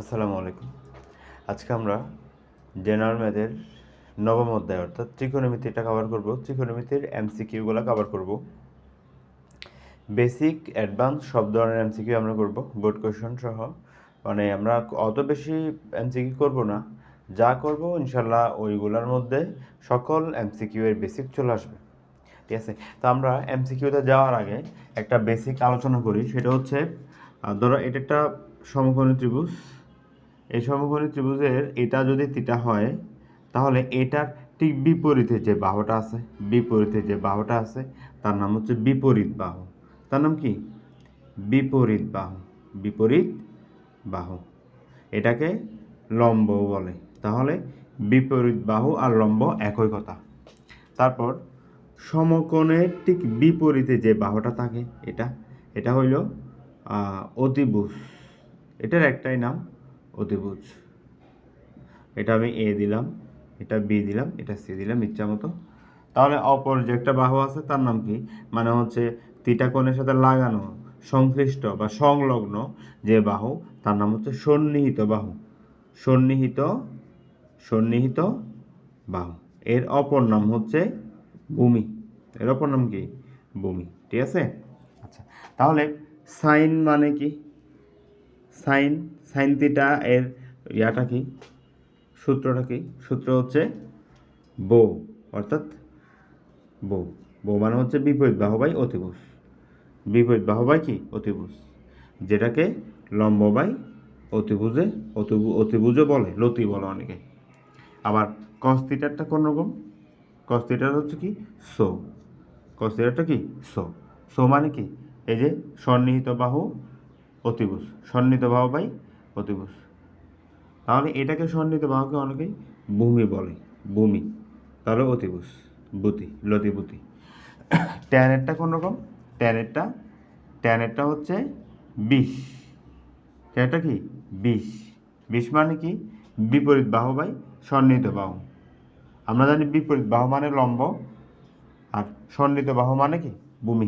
আসসালামু আলাইকুম। আজকে আমরা জেনারেল ম্যাথের নবম অধ্যায় অর্থাৎ ত্রিকোণমিতিটা কভার করব। ত্রিকোণমিতির এমসিকিউগুলো কভার করব। বেসিক, অ্যাডভান্স সব ধরনের এমসিকিউ আমরা করব, বোর্ড কোয়েশন সহ। মানে আমরা অত বেশি এমসিকিউ করব না, যা করব ইনশাল্লাহ ওইগুলোর মধ্যে সকল এমসিকিউ এর বেসিক চলে আসবে। ঠিক আছে, তো আমরা এমসিকিউতে যাওয়ার আগে একটা বেসিক আলোচনা করি। সেটা হচ্ছে ধরো এটা একটা সমকোণী ত্রিভুজ। এই সমকোণী ত্রিভুজের এটা যদি থিটা হয়, তাহলে এটার ঠিক বিপরীতে যে বাহুটা আছে, তার নাম হচ্ছে বিপরীত বাহু। তার নাম কি? বিপরীত বাহু। বিপরীত বাহু, এটাকে লম্ব বলে। তাহলে বিপরীত বাহু আর লম্ব একই কথা। তারপর সমকোণের ঠিক বিপরীতে যে বাহুটা থাকে, এটা হইল অতিভুজ। এটার একটাই নাম অতিভুজ। এটা আমি এ দিলাম, এটা বি দিলাম, এটা সি দিলাম ইচ্ছা মতো। তাহলে অপর যে একটা বাহু আছে তার নাম কি? মানে হচ্ছে থিটা কোণের সাথে লাগানো, সংশ্লিষ্ট বা সংলগ্ন যে বাহু, তার নাম হচ্ছে সন্নিহিত বাহু। সন্নিহিত সন্নিহিত বাহু। এর অপর নাম হচ্ছে ভূমি। এর অপর নাম কি? ভূমি। ঠিক আছে। আচ্ছা, তাহলে সাইন মানে কি? সাইন সাইন থিটা এর ইয়াটা কি? সূত্রটা কি? সূত্র হচ্ছে বো, অর্থাৎ বো। বো মানে হচ্ছে বিপরীত বাহু বাই অতিভুজ। বিপরীত বাহু বাই কি? অতিভুজ। যেটাকে লম্ব বাই অতিভুজও বলে, লতি বলে অনেকে। আবার কস থিটারটা কোন রকম? কস থিটার হচ্ছে কি? সো। কস থিটারটা কি? সো। সো মানে কি? এই যে সন্নিহিত বাহু অতিভুজ, সন্নিহিত বাহু বাই অতিভুজ। তাহলে এটাকে সন্নিহিত বাহুকে অনেকেই ভূমি বলে, ভূমি। তাহলে অতিভুজ, বুতি, লতিভূতি। ট্যানেরটা কোন রকম? ট্যানেরটা ট্যানেরটা হচ্ছে 20। ট্যানেরটা কি? 20। 20 মানে কি? বিপরীত বাহু বাই সন্নিহিত বাহু। আমরা জানি বিপরীত বাহু মানে লম্ব, আর সন্নিহিত বাহু মানে কি? ভূমি,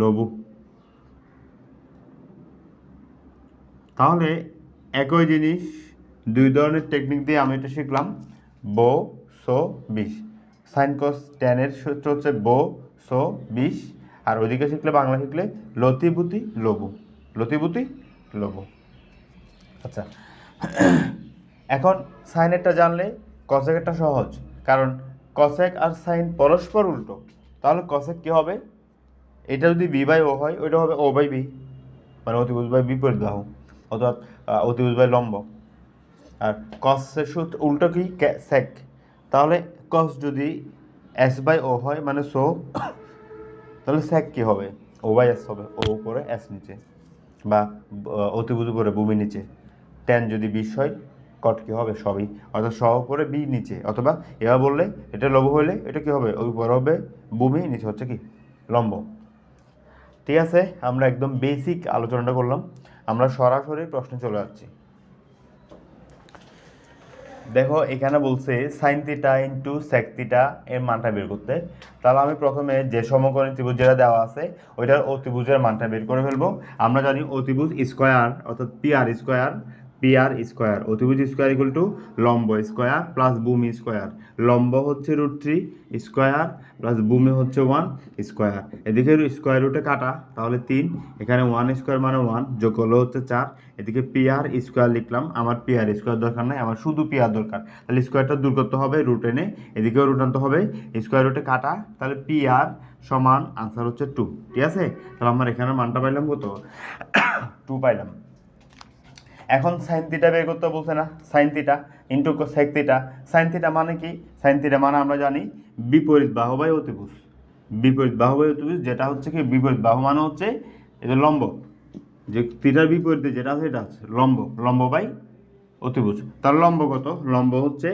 লঘু। তাহলে একই জিনিস দুই ধরনের টেকনিক দিয়ে আমি এটা শিখলাম। বো সো 20। সাইন কস ট্যানের সূত্র হচ্ছে বো সো 20। আর ওইদিকে শিখলে, বাংলা শিখলে লতিভূতি লঘু। লতিভূতি লঘু। আচ্ছা, এখন সাইনেরটা জানলে কসেকেরটা সহজ, কারণ কসেক আর সাইন পরস্পর উল্টো। তাহলে কসেক কি হবে? এটা যদি বি বাই ও হয়, ওইটা হবে ও বাই বি, মানে অতিভুজ বাই বিপরীত বাহু, অর্থাৎ অতিভুজ বাই লম্ব। আর কসের সূত্র উল্টো কি? সেক। তাহলে কস যদি এস বাই ও হয় মানে সো, তাহলে সেক কি হবে? ও বাই এস হবে, ও উপরে এস নিচে, বা অতিভুজ উপরে ভূমি নিচে। ট্যান যদি 20 হয়, কট কি হবে? সবই, অর্থাৎ স উপরে বি নিচে। অথবা এবার বললে এটা লঘু হইলে এটা কি হবে? ওই উপরে হবে ভূমি, নিচে হচ্ছে কি? লম্ব। ঠিক আছে, আমরা একদম বেসিক আলোচনাটা করলাম। আমরা সরাসরি প্রশ্নে চলে যাচ্ছি। দেখো, এখানে বলছে sine theta into sec theta এর মানটা বের করতে। তাহলে আমি প্রথমে যে সমকোণী ত্রিভুজ যেটা দেওয়া আছে, ওইটার অতিভুজের মানটা বের করে ফেলবো। আমরা জানি অতিভুজ স্কোয়ার, অর্থাৎ পি আর স্কোয়ার, অতিভুজ স্কোয়ার ইকুয়াল টু লম্ব স্কোয়ার প্লাস ভূমি স্কোয়ার। লম্ব হচ্ছে √3 স্কোয়ার প্লাস ভূমি হচ্ছে 1 স্কোয়ার। এদিকে স্কোয়ার রুটে কাটা, তাহলে 3। এখানে 1 স্কোয়ার মানে 1, যোগ করলে হচ্ছে 4। এদিকে PR স্কোয়ার লিখলাম, আমার PR স্কোয়ার দরকার নাই, আমার শুধু PR দরকার। তাহলে স্কোয়ারটা দূর করতে হবে, রুট এনে এদিকেও রুট আনতে হবে, স্কোয়ার রুটে কাটা। তাহলে PR সমান আনসার হচ্ছে 2। ঠিক আছে, তাহলে আমার এখানে মানটা পাইলাম কত? 2 পাইলাম। এখন সাইন থিটা বের করতে বলছে না? Sine theta into sec theta. Sine theta মানে কি? সাইন থিটা মানে আমরা জানি বিপরীত বাহু বাই অতিভুজ। বিপরীত বাহু বাই অতিভুজ, যেটা হচ্ছে কি? বিপরীত বাহু মানে হচ্ছে এই যে লম্ব, যে থিটার বিপরীতে যেটা আছে এটা আছে লম্ব। লম্ব বাই অতিভুজ। তার লম্ব কত? লম্ব হচ্ছে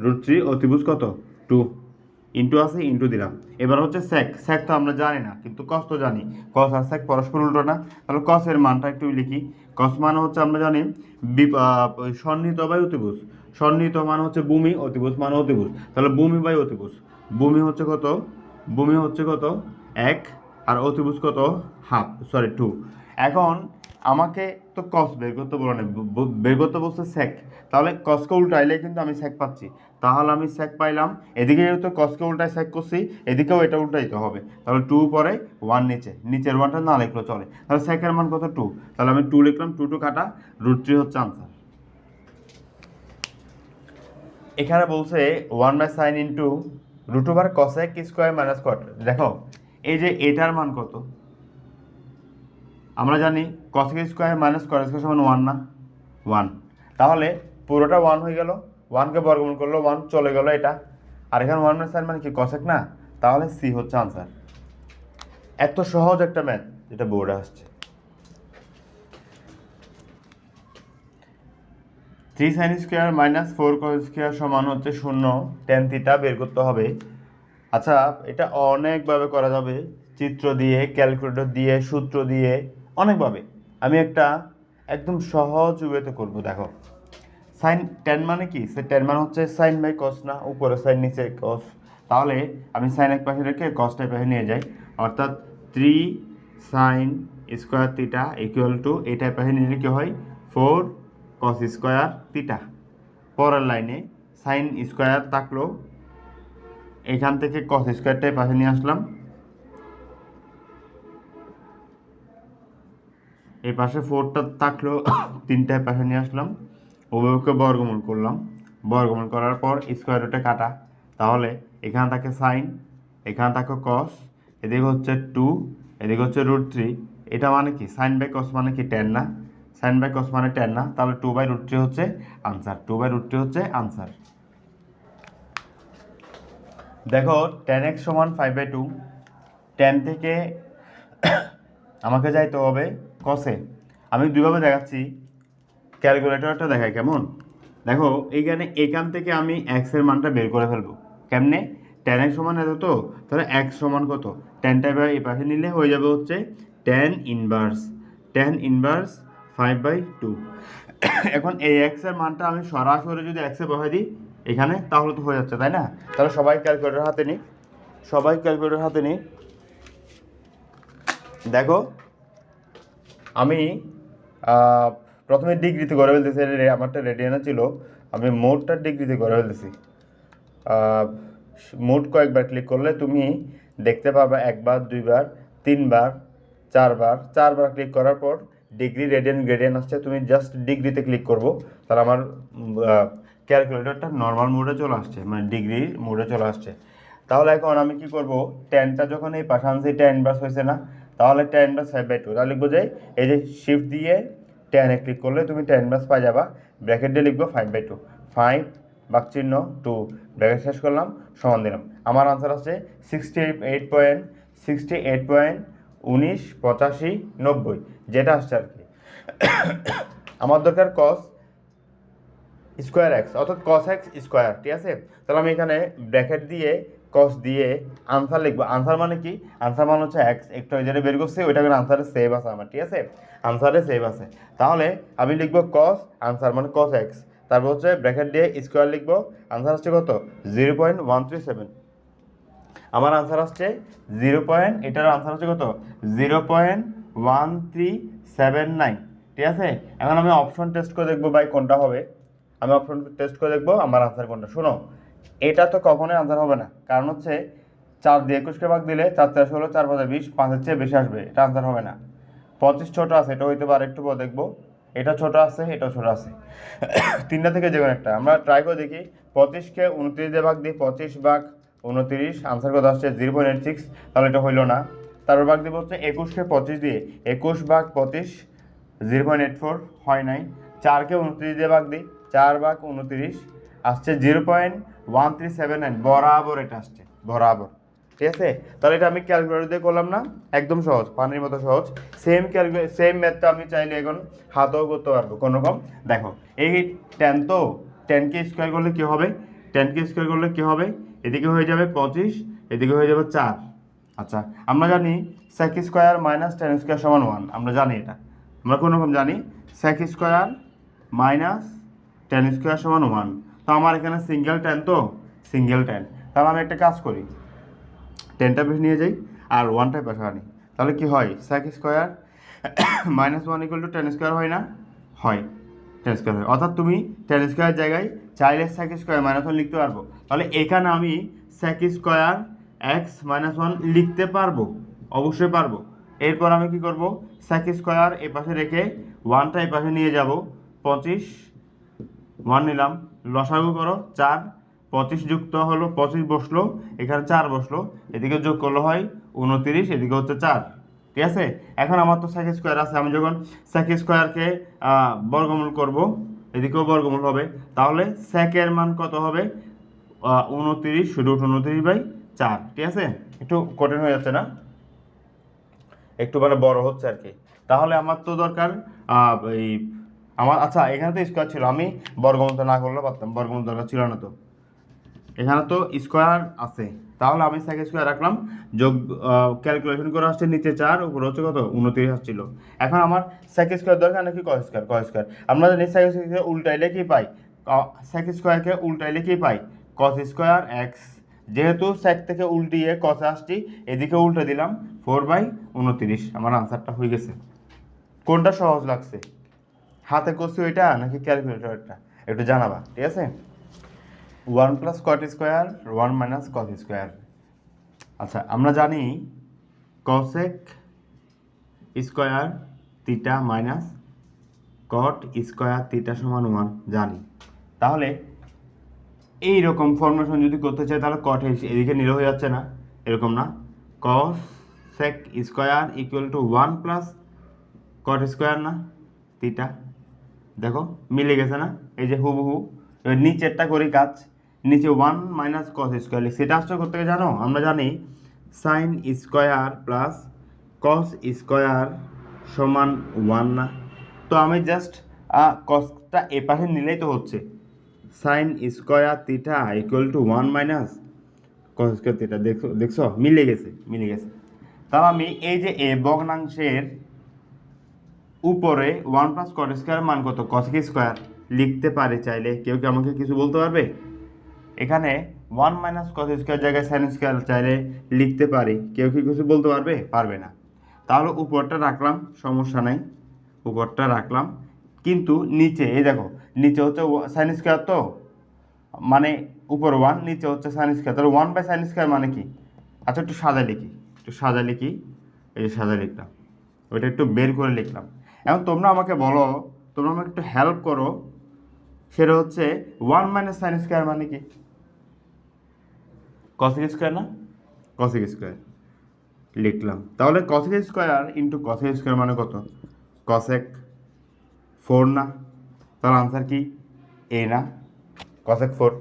√3, অতিভুজ কত? 2। ইন্টু আছে, ইন্টু দিলাম। এবার হচ্ছে সেক। সেক তো আমরা জানি না, কিন্তু কস তো জানি। কস আর সেক পরস্পর উল্টো না? তাহলে কসের মানটা একটু লিখি। কস মানে হচ্ছে আমরা জানি সন্নিহিত বাই অতিভুজ। সন্নিহিত মানে হচ্ছে ভূমি, অতিভুজ মানে অতিভুজ। তাহলে ভূমি বাই অতিভুজ। ভূমি হচ্ছে কত? ভূমি হচ্ছে কত? 1। আর অতিভুজ কত? Half, sorry 2। এখন আমাকে তো কস বের করতে বলো না, বের করতে বলছে সেক, তাহলে কসকে উল্টাইলে কিন্তু আমি সেক পাচ্ছি, তাহলে আমি সেক পাইলাম। এদিকে যেহেতু কসকে উল্টায় সেক করছি, এদিকেও এটা উল্টাইতে হবে, তাহলে 2 পরে 1 নিচের 1টা না লিখলেও চলে, তাহলে সেকের মান কত 2, তাহলে আমি 2 লিখলাম, 2 কাটা, √3 হচ্ছে আনসার। এখানে বলছে 1/sin into √over cosec square minus quarter. দেখো এই যে এটার মান কত, আমরা জানি cosec square minus quarter square সমান 1 না, 1, তাহলে পুরোটা 1 হয়ে গেল, 1কে বর্গমূল করলো 1 চলে গেল এটা, আর এখানে 1/sin মানে কি কসেক না, তাহলে সি হচ্ছে আনসার। এত সহজ একটা ম্যাথ যেটা বোর্ডে আসছে। 3sin square minus 4 cos square সমান হচ্ছে 0, tan থিটা বের করতে হবে। আচ্ছা, এটা অনেকভাবে করা যাবে, চিত্র দিয়ে, ক্যালকুলেটর দিয়ে, সূত্র দিয়ে, অনেকভাবে। আমি একটা একদম সহজ ওয়েতে করব। দেখো সাইন টেন মানে কি, সে টেন মানে হচ্ছে সাইন বাই কস না, উপরে সাইন নিচে কস, তাহলে আমি সাইন এক পাশে রেখে কসটা পাশে নিয়ে যাই, অর্থাৎ 3sin square theta equal two এটা পাশে নিলে কি হয় 4 cos স্কোয়ার থিটা। পরের লাইনে সাইন স্কোয়ার থাকলো, এখান থেকে কস স্কোয়ারটাই পাশে নিয়ে আসলাম, এই পাশে 4টা থাকলো, 3টায় পাশে নিয়ে আসলাম, উভয়কে বর্গমূল করলাম, বর্গমূল করার পর স্কোয়ার রুটে কাটা, তাহলে এখানে থাকে সাইন, এখানে থাকে কস, এদিকে হচ্ছে 2, এদিকে হচ্ছে √3, এটা মানে কি সাইন বাই কস মানে কি টেন না, সাইন বাই কস মানে টেন না, তাহলে 2/√3 হচ্ছে আনসার, 2/√3 হচ্ছে আনসার। দেখো tan x সমান 5/2, tan থেকে আমাকে যাইতে হবে কসে, আমি দুইভাবে দেখাচ্ছি, ক্যালকুলেটরটা দেখাই কেমন। দেখো এইখানে এখান থেকে আমি x এর মানটা বের করে ফেলবো, কেমনে, tan x সমান এত, তো তাহলে x সমান কত, ট্যানটা এই পাশে নিলে হয়ে যাবে হচ্ছে tan ইনভার্স 5/2। এখন এই x এর মানটা আমি সরাসরি যদি x এ বসাই দিই এখানে, তাহলে তো হয়ে যাচ্ছে, তাই না? তাহলে সবাই ক্যালকুলেটর হাতে নিই, সবাই ক্যালকুলেটর হাতে নিই। দেখো আমি প্রথমে ডিগ্রিতে করে ফেলতেছি, আমারটা রেডিয়ানে ছিল, আমি মোটটা ডিগ্রিতে করে ফেলতেছি। মোট কয়েকবার ক্লিক করলে তুমি দেখতে পাবে, একবার, দুইবার, তিনবার, চারবার ক্লিক করার পর ডিগ্রি রেডিয়ান আসছে, তুমি জাস্ট ডিগ্রিতে ক্লিক করবো, তাহলে আমার ক্যালকুলেটরটা নর্মাল মোডে চলে আসছে, মানে ডিগ্রি মোডে চলে আসছে। তাহলে এখন আমি কি করব, টেনটা যখন এই পাশে আনছি tan ইনভার্স হয়েছে না, তাহলে tan ইনভার্স 5/2, তাহলে লিখবো যে এই যে শিফট দিয়ে tan এ ক্লিক করলে তুমি tan ইনভার্স পাই যাবা, ব্র্যাকেট দিয়ে লিখবো 5/2, 5 বাক চিহ্ন 2, ব্র্যাকেট শেষ করলাম, সমান দিলাম। আমার আনসার আছে 68.68.198590, যেটা আসছে আর কি। আমার দরকার কস স্কোয়ার এক্স, অর্থাৎ কস এক্স স্কোয়ার, ঠিক আছে? তাহলে আমি এখানে ব্র্যাকেট দিয়ে কস দিয়ে আনসার লিখবো। আনসার মানে কি, আনসার মানে হচ্ছে এক্স, একটু যেটা বের করছি ওইটা করে আনসারে সেভ আছে আমার, ঠিক আছে? আনসারে সেভ আছে, তাহলে আমি লিখবো কস, আনসার মানে কস এক্স, তারপর হচ্ছে ব্র্যাকেট দিয়ে স্কোয়ার লিখবো, আনসার আসছে কত 0.137। আমার আনসার আসছে এটার আনসার হচ্ছে কত 0.1379, ঠিক আছে? এখন আমি অপশন টেস্ট করে দেখবো ভাই কোনটা হবে, আমি অপশন টেস্ট করে দেখবো আমার আনসার কোনটা। শোনো, এটা তো কখনোই আনসার হবে না, কারণ হচ্ছে 4 দিয়ে 21কে ভাগ দিলে 4 4 16, 4 5 20, 5-এর চেয়ে বেশি আসবে, এটা আনসার হবে না। 25 ছোট আছে, এটা হইতে পারে, একটু পর দেখবো, এটা ছোট আছে, এটাও ছোট আছে, তিনটা থেকে যে কোনো একটা আমরা ট্রাই করে দেখি। 25কে 29 দিয়ে ভাগ দিই, 25/29, আনসার কত আসছে 0.86, তাহলে এটা হইলো না। তারপর ভাগ দিব হচ্ছে 21কে 25 দিয়ে, 21/25, 0.84, হয় নাই। 4কে 29 দিয়ে ভাগ দিই, 4/29, আসছে 0.1379, বরাবর এটা আসছে, বরাবর, ঠিক আছে? তাহলে এটা আমি ক্যালকুলেটর দিয়ে করলাম না, একদম সহজ, পানির মতো সহজ। সেম ম্যাথটা আমি চাইলে এখন হাতেও করতে পারবো কোনো রকম। দেখো এই টেন, তো টেনকে স্কোয়ার করলে কী হবে, টেনকে স্কোয়ার করলে কী হবে, এদিকে হয়ে যাবে 25, এদিকে হয়ে যাবে 4। আচ্ছা, আমরা জানি sec square minus tan square সমান 1, আমরা জানি এটা, আমরা কোনো রকম জানি sec square minus tan square সমান 1। তো আমার এখানে সিঙ্গেল টেন, তো সিঙ্গেল টেন, তাহলে আমি একটা কাজ করি, টেনটা বেশি নিয়ে যাই আর 1টা পাশে আনি, তাহলে কি হয় sec square -1 equal to tan square হয় না? হয়, টেন স্কোয়ার হয়। অর্থাৎ তুমি টেন স্কোয়ার জায়গায় চাইলে সেক স্কোয়ার -1 লিখতে পারবো। তাহলে এখানে আমি সেক স্কোয়ার x-1 লিখতে পারবো, অবশ্যই পারবো। এরপর আমি কি করব, সেক স্কোয়ার এ পাশে রেখে 1টা এ পাশে নিয়ে যাব, 25 1 নিলাম, লসাগু করো 4, 25 যুক্ত হলো 25 বসলো, এখানে 4 বসলো, এদিকে যোগ করলে হয় 29, এদিকে হচ্ছে 4। ঠিক আছে, এখন আমার তো সেক স্কোয়ার আছে, আমি যখন সেক স্কোয়ারকে বর্গমূল করব, এদিকেও বর্গমূল হবে, তাহলে সেকের মান কত হবে? 29 √29/4। ঠিক আছে, একটু কঠিন হয়ে যাচ্ছে না, একটু মানে বড় হচ্ছে আর কি। তাহলে আমার তো দরকার এই আমার, আচ্ছা এখানে তো স্কোয়ার ছিল, আমি বর্গমূল তো না করলে পারতাম, বর্গমূল দরকার ছিল না তো, এখানে তো স্কোয়ার আছে, তাহলে আমি সেক স্কোয়ার রাখলাম, যোগ ক্যালকুলেশন করে আসছে নিচে 4, উপরে হচ্ছে কত 29 আসছিল। এখন আমার সেক স্কোয়ার দরকার নাকি কস স্কোয়ার? কস স্কোয়ার আমরা জানি সেক স্কোয়ারকে উল্টাইলে কি পাই? সেক স্কোয়ারকে উল্টাইলে কি পাই? Cos square x. যেহেতু সেক থেকে উল্টিয়ে কসে আসছি, এদিকে উল্টে দিলাম, 4/29। আমার আনসারটা হয়ে গেছে। কোনটা সহজ লাগছে, হাতে করছি ওইটা নাকি ক্যালকুলেটরটা? একটু জানাবা, ঠিক আছে। 1 plus cot square, 1 minus cos square. আচ্ছা আমরা জানি cosec square theta minus cot square theta সমান 1 জানি। তাহলে এই রকম ফর্মেশন যদি করতে চাই, তাহলে কট এদিকে নিলে হয়ে যাচ্ছে না, এরকম না, cosec square equal to 1 plus cot square না থিটা। দেখো মিলে গেছে না, এই যে হুবহু। এবার নিচেরটা করি কাজ, নিচে 1 মাইনাস কস স্কোয়ার লিখছি। এটা আসলে করতে গিয়ে জানো, আমরা জানি sign square plus cos square সমান 1 না? তো আমি জাস্ট কসটা এ পাশে নিলেই তো হচ্ছে, sign square theta equal to 1 minus cos square theta. দেখো দেখছো মিলে গেছে, মিলে গেছে। তাহলে আমি এই যে এ ভগ্নাংশের উপরে 1 প্লাস কট স্কোয়ার মান কত? কসেক স্কোয়ার লিখতে পারি চাইলে। কেউ কি আমাকে কিছু বলতে পারবে? এখানে 1 মাইনাস কস স্কোয়ার জায়গায় সাইন স্কোয়ার চাইলে লিখতে পারি, কেউ কি কিছু বলতে পারবে? পারবে না। তাহলে উপরটা রাখলাম, সমস্যা নাই, উপরটা রাখলাম, কিন্তু নিচে এই দেখো, নিচে হচ্ছে সাইন স্কোয়ার, তো মানে উপর 1, নিচে হচ্ছে সাইন স্কোয়ার, তাহলে 1/sin স্কোয়ার মানে কি? আচ্ছা একটু সাদা লিখি, একটু সাদা লিখি, এই যে সাদা লিখলাম, ওইটা একটু বের করে লিখলাম। এখন তোমরা আমাকে বলো, তোমরা আমাকে একটু হেল্প করো, সেটা হচ্ছে 1 মাইনাস সাইন স্কোয়ার মানে কি? কসেক স্কোয়ার না? কসেক স্কোয়ার লিখলাম। তাহলে cosec square into cosec square মানে কত? কসেক 4 না? তাহলে আনসার কি? এ না, cosec 4।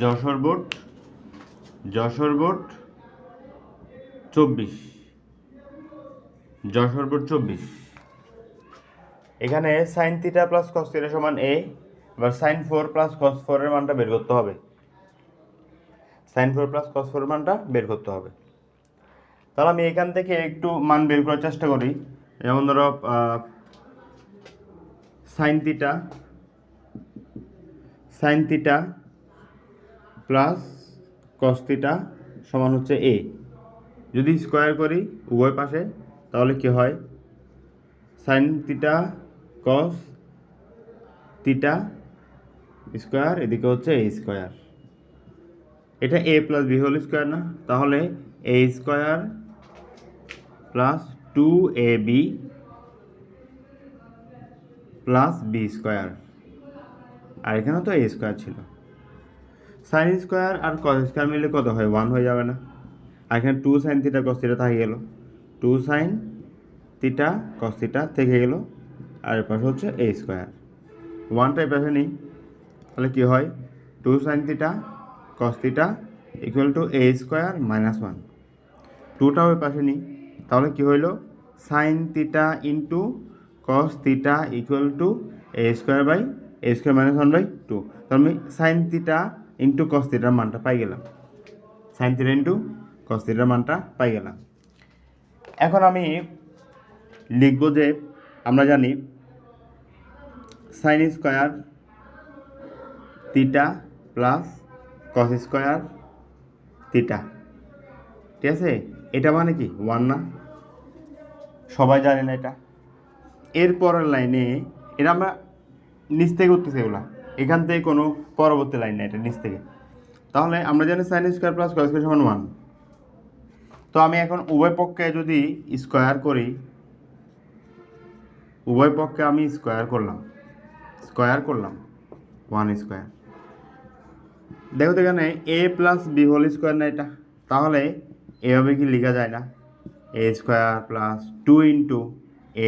Jessore board, Jessore board 24, Jessore board 24। এখানে sine theta plus cos theta সমান এ, এবার সাইন 4 প্লাস কস 4 এর মানটা বের করতে হবে, সাইন 4 প্লাস কস 4 এর মানটা বের করতে হবে। তাহলে আমি এখান থেকে একটু মান বের করার চেষ্টা করি। যেমন ধরো sine theta plus cos theta সমান হচ্ছে এ। যদি স্কোয়ার করি উভয় পাশে, তাহলে কি হয়? Sine theta cos theta square, এদিকে হচ্ছে এ স্কোয়ার। এটা a plus b whole square না? তাহলে এ স্কোয়ার প্লাস 2ab প্লাস বি স্কোয়ার, আর এখানে তো এ স্কোয়ার ছিল। সাইন স্কোয়ার আর কস স্কোয়ার মিলে কত হয়? 1 হয়ে যাবে না? আর এখানে 2 সাইন থিটা কস থিটা থেকে গেল, 2 সাইন থিটা কস থিটা থেকে গেল, আর এর পাশে হচ্ছে এ স্কোয়ার। 1টা এই পাশে নিই, তাহলে কী হয়? 2 sine theta cos theta equal to A square minus 1। 2টা ওই পাশে নিই, তাহলে কী হইল? Sine theta into cos theta equal to A square by A square minus 1/2। তাহলে আমি সাইন থিটা ইন্টু কস থিটার মানটা পাই গেলাম, সাইন থিটা ইন্টু কস থিটার মানটা পাই গেলাম। এখন আমি লিখব যে আমরা জানি sign square theta plus cos square theta, ঠিক আছে? এটা মানে কি 1 না? সবাই জানি না এটা। এর পরের লাইনে এটা আমরা নিচ থেকে করতেছি, এগুলা এখান থেকে কোনো পরবর্তী লাইন না, এটা নিচ থেকে। তাহলে আমরা জানি sign square plus cos square সমান 1। তো আমি এখন উভয় পক্ষে যদি স্কোয়ার করি, উভয় পক্ষে আমি স্কোয়ার করলাম 1 স্কোয়ার। দেখো তো এখানে a plus b whole square না এটা, তাহলে এভাবে কি লেখা যায় না, এ square plus 2 into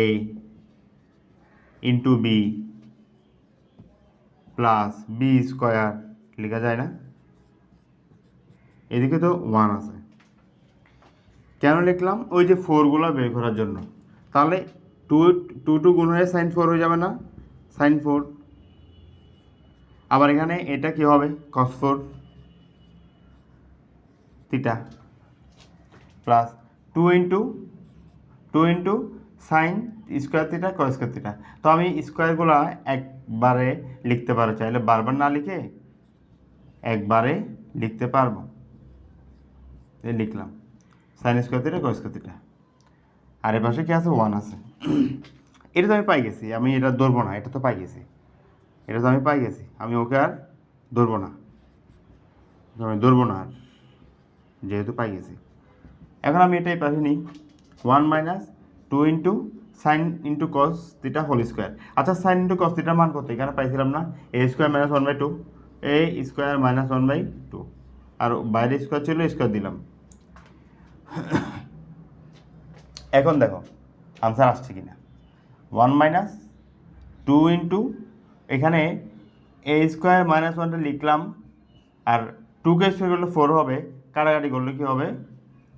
a into b plus b square লেখা যায় না? এদিকে তো 1 আছে, কেন লিখলাম? ওই যে 4গুলো বের করার জন্য। তাহলে 2 গুণ হয়ে সাইন 4 হয়ে যাবে না, সাইন 4। আবার এখানে এটা কি হবে, কস 4 theta plus 2 into sign square theta cos square theta. তো আমি স্কোয়ারগুলো একবারে লিখতে পারো, চাইলে বারবার না লিখে একবারে লিখতে পারবো। এই লিখলাম sine square theta cos square theta, আর এর পাশে কি আছে, 1 আছে। এটা তো আমি পাই গেছি, আমি এটা ধরবো না, এটা তো পাই গেছি, এটা তো আমি পাই গেছি, আমি ওকে আর ধরবো না, আমি ধরবো না আর, যেহেতু পাই গেছি। এখন আমি এটাই পাশে নিই, 1 minus 2 into sine into cos theta whole square. আচ্ছা, সাইন ইন্টু কস থিটার মান কত? এখানে পাইছিলাম না, এ square minus 1/2, A square minus 1/2, আর বাইরে স্কোয়ার ছিল, স্কোয়ার দিলাম। এখন দেখো আনসার আসছে কিনা। 1 মাইনাস 2 ইন্টু এখানে এ স্কোয়ার মাইনাস 1টা লিখলাম, আর 2কে স্কোয়ার করলে 4 হবে, কাটাকাটি করলে কী হবে,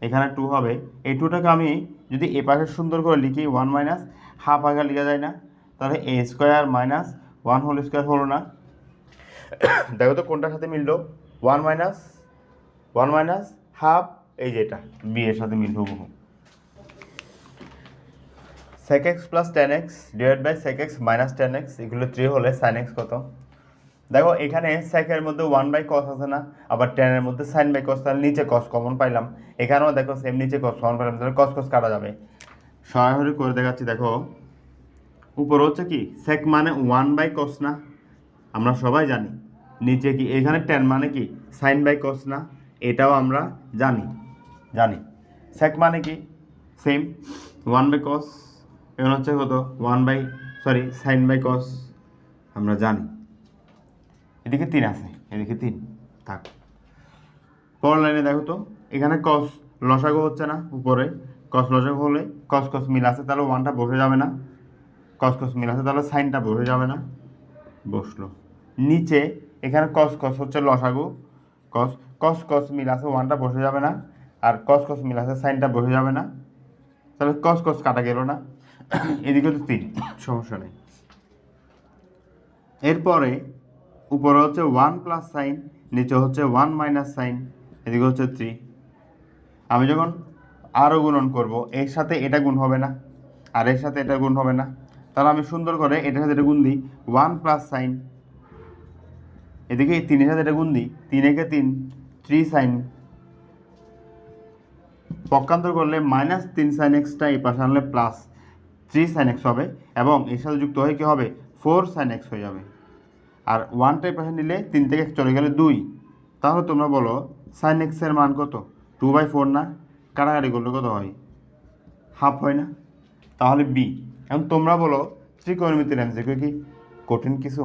এখানে 2 হবে। এই 2টাকে আমি যদি এ পাশে সুন্দর করে লিখি, 1 মাইনাস হাফ আগে লেখা যায় না? তাহলে a square minus 1 whole square হলো না? দেখো তো কোনটার সাথে মিললো, 1 মাইনাস হাফ, এই যে এটা বি এর সাথে মিল হুবহু। sec x plus tan X divide by sec x minus tan X এগুলো 3 হলে সাইন এক্স কত? দেখো এখানে সেকের মধ্যে 1/cos আছে না, আবার টেনের মধ্যে সাইন বাই কস, তাহলে নিচে কস কমন পাইলাম, এখানেও দেখো সেম নিচে কস কমন পাইলাম, তাহলে কস কস কাটা যাবে। সরাসরি করে দেখাচ্ছি, দেখো উপরে হচ্ছে কি সেক মানে 1/cos না, আমরা সবাই জানি। নিচে কি এখানে টেন মানে কি সাইন বাই কস না, এটাও আমরা জানি। সেক মানে কি সেম 1/cos, এখানে হচ্ছে কত সাইন বাই কস, আমরা জানি। এদিকে 3 আছে, এদিকে 3 থাক। পরের লাইনে দেখো তো, এখানে কস লসাগু হচ্ছে না, উপরে কস লসাগু হলে কস কস মিল আছে, তাহলে 1টা বসে যাবে না, কস কস মিল আছে তাহলে সাইনটা বসে যাবে না, বসলো। নিচে এখানে কস কস হচ্ছে লসাগু, কস কস মিল আছে, 1টা বসে যাবে না, আর কস কস মিল আছে, সাইনটা বসে যাবে না, তাহলে কস কস কাটা গেল না। এদিকে তো 3, সমস্যা নেই। এরপরে উপরে হচ্ছে 1 প্লাস সাইন, নিচে হচ্ছে 1 মাইনাস সাইন, এদিকে হচ্ছে 3। আমি যখন আরও গুণন করব, এর সাথে এটা গুণ হবে না, আর এর সাথে এটা গুণ হবে না, তাহলে আমি সুন্দর করে এটার সাথে এটা গুণ দিই, 1 প্লাস সাইন, এদিকে 3-এর সাথে এটা গুণ দিই, 3 একে 3, 3 সাইন, পক্ষান্তর করলে মাইনাস 3 সাইন এক্সটা এই পাশে আনলে প্লাস 3 সাইন এক্স হবে, এবং এর সাথে যুক্ত হয়ে কী হবে, 4 সাইন এক্স হয়ে যাবে। আর 1টাই পাশে নিলে 3 থেকে চলে গেলে 2, তাহলে তোমরা বলো সাইন এক্সের মান কত? 2/4 না? কাটাকাটি করলে কত হয়, হাফ হয় না? তাহলে বি। এখন তোমরা বলো ত্রিকোণমিতির এমসিকিউ কি কঠিন কিছু?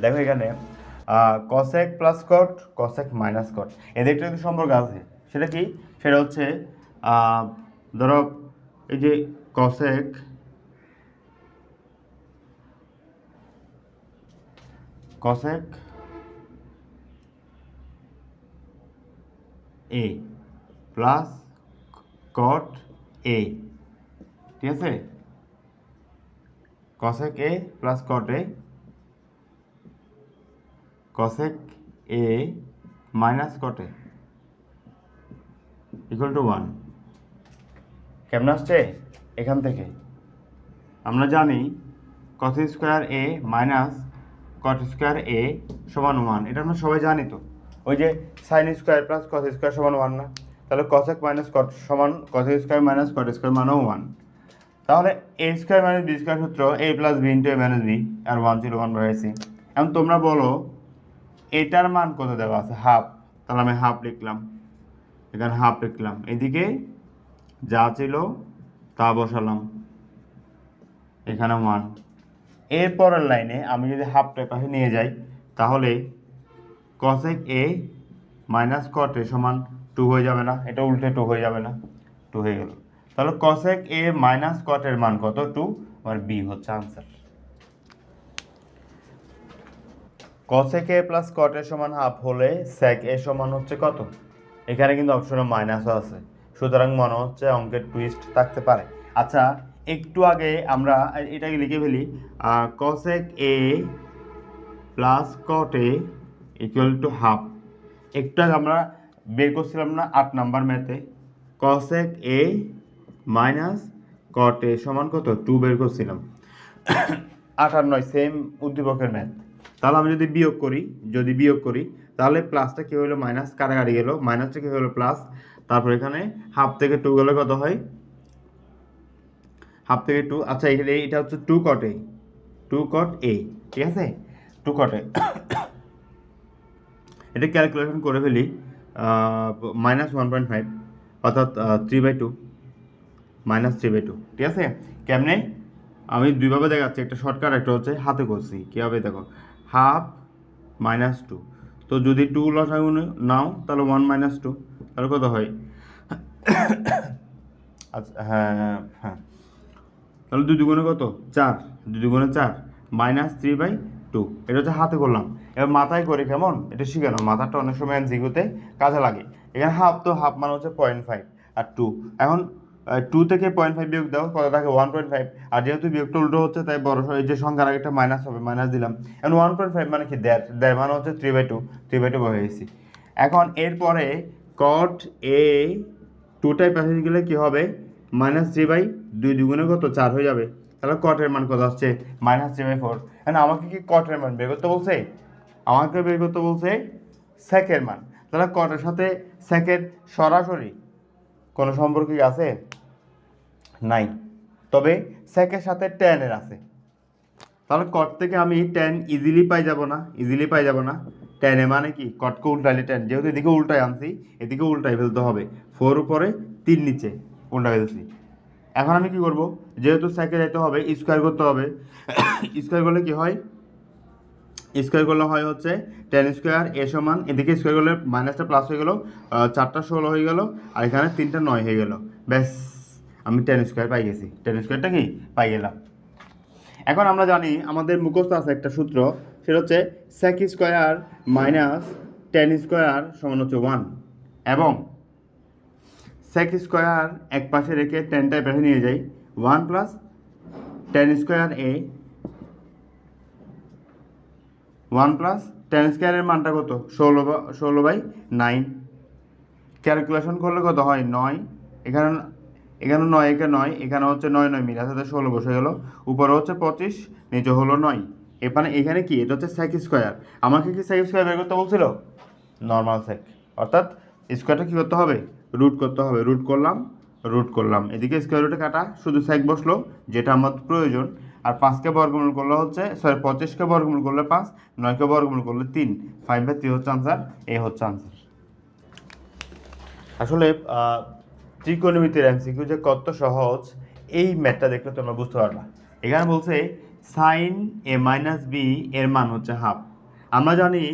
দেখো এখানে cosec plus cot, cosec minus কট, এদের একটা কিন্তু সম্পর্ক আছে। সেটা কি? সেটা হচ্ছে ধরো এই যে cosec A plus cot A, ঠিক আছে? Cosec A plus cot A, cosec A minus cot A equal to 1। কেমন আসছে? এখান থেকে আমরা জানি cos square A minus cot square A সমান 1, এটা আমরা সবাই জানি। তো ওই যে sine square plus cos square সমান 1 না? তাহলে cosec মাইনাস কট সমান cosec square minus cot square মানেও 1। তাহলে a square minus B square সূত্র a plus B into a minus B, আর 1 ছিল 1 বাড়াইছি। এখন তোমরা বলো এটার মান কত দেওয়া আছে? হাফ। তাহলে আমি হাফ লিখলাম, এখানে হাফ লিখলাম, এদিকে যা ছিল তা বসালাম, এখানে 1। এর পরের লাইনে আমি যদি হাফটা পাশে নিয়ে যাই তাহলে cosec a minus cot a সমান 2 হয়ে যাবে না? এটা উল্টে 2 হয়ে যাবে না? 2 হয়ে গেল। তাহলে cosec a মাইনাস cot এর মান কত? 2। আর বি হচ্ছে answer. cosec a plus cot a সমান হাফ হলে sec a সমান হচ্ছে কত? এখানে কিন্তু অপশনে মাইনাসও আছে, সুতরাং মনে হচ্ছে অঙ্কের টুইস্ট থাকতে পারে। আচ্ছা, একটু আগে আমরা এটাকে লিখে ফেলি, cosec a plus cot a equal to half. একটু আগে আমরা বের করছিলাম না 8 নাম্বার ম্যাথে, cosec a minus cot a সমান কত? 2 বের করছিলাম। 8 আর 9 সেম উদ্দীপকের ম্যাথ। তাহলে আমি যদি বিয়োগ করি তাহলে প্লাসটা কি হলো? মাইনাস কাটাকাটি গেল, মাইনাসটা কি হলো? প্লাস। তারপর এখানে হাফ থেকে 2 গেলে কত হয়? হাফ থেকে 2। আচ্ছা, এখানে এটা হচ্ছে 2 cot a, 2 cot a, ঠিক আছে? 2 cot a এটা ক্যালকুলেশন করে ফেলি, মাইনাস 1.5 অর্থাৎ 3/2, মাইনাস 3/2, ঠিক আছে? কেমনে? আমি দুইভাবে দেখাচ্ছি, একটা শর্টকাট, একটা হচ্ছে হাতে করছি। কীভাবে দেখো, হাফ মাইনাস 2, তো যদি 2 লসাগু নাও তাহলে 1 মাইনাস 2, তাহলে কত হয়? আচ্ছা, হ্যাঁ হ্যাঁ, তাহলে 2 দুগুণে কত? 4, 2 দুগুণে 4, মাইনাস 3/2। এটা হচ্ছে হাতে করলাম। এবার মাথায় করি কেমন? এটা শিখানো, মাথাটা অনেক সময় এমসিকিউতে কাজে লাগে। এখানে হাফ, তো হাফ মানে হচ্ছে 0.5 আর 2। এখন 2 থেকে 0.5 বিয়োগ দাও, কত থাকে? 1.5। আর যেহেতু বিয়োগটা উল্টো হচ্ছে তাই বড় এই যে সংখ্যার আগে একটা মাইনাস হবে, মাইনাস দিলাম। এখন 1.5 মানে কি? দেড় মানে হচ্ছে 3/2 বয়ে গেছি। এখন এরপরে cot a 2টাই পাশে গেলে কি হবে? মাইনাস 3/2 দুগুণে কত? 4 হয়ে যাবে। তাহলে cot এর মান কত আসছে? মাইনাস 3/4। এখন আমাকে কি cot এর মান বের করতে বলছে? আমাকে বের করতে বলছে sec এর মান। তাহলে cot এর সাথে sec এর সরাসরি কোনো সম্পর্ক কি আছে? নাই। তবে sec এর সাথে tan এর আছে। তাহলে cot থেকে আমি tan ইজিলি পাই যাব না? tan এ মানে কি? cot কে উল্টাইলে tan, যেহেতু এদিকে উল্টাই আনছি এদিকে উল্টাই ফেলতে হবে। 4 উপরে 3 নিচে উল্টা ফেলছি। এখন আমি কি করব? যেহেতু sec এ যেতে হবে, স্কয়ার করতে হবে। স্কয়ার করলে কি হয়? স্কয়ার করলে হয় হচ্ছে tan স্কয়ার a সমান, এদিকে স্কয়ার করলে মাইনাসটা প্লাস হয়ে গেল, 4টা 16 হয়ে গেল, আর এখানে 3টা 9 হয়ে গেল। ব্যাস, আমি tan স্কয়ার পাই গেছি। tan স্কয়ারটা কি পাই গেলাম। এখন আমরা জানি আমাদের মুখস্থ আছে একটা সূত্র, সেটা হচ্ছে sec square minus tan square সমান হচ্ছে 1, এবং sec স্কয়ার এক পাশে রেখে tanটা পাশে নিয়ে যাই, 1 plus tan square a, 1 plus tan স্কয়ারের মানটা কত? 16/9। ক্যালকুলেশন করলে কত হয়? 9। এখানে 9 একে 9, এখানে হচ্ছে 9 9 মিলে আছে, 16 বসে গেল। উপরে হচ্ছে 25, নিচে হলো 9। এখানে কি? এটা হচ্ছে sec স্কয়ার। আমাকে কি sec স্কয়ার বের করতে বলছিল? নর্মাল sec, অর্থাৎ স্কয়ারটা কি করতে হবে? রুট করতে হবে। রুট করলাম, এদিকে স্কয়ার রুটে কাটা, শুধু sec বসলো, যেটা আমার প্রয়োজন। আর 5কে বর্গমূল করলে হচ্ছে 25কে বর্গমূল করলে 5, 9কে বর্গমূল করলে 3, 5/3 হচ্ছে আনসার। এ হচ্ছে আনসার। আসলে ত্রিকোণমিতির এমসিকিউ যে কত সহজ, এই ম্যাথটা দেখলে তোমরা বুঝতে পারবা। এখানে বলছে সাইন a মাইনাস বি এর মান হচ্ছে হাফ। আমরা জানি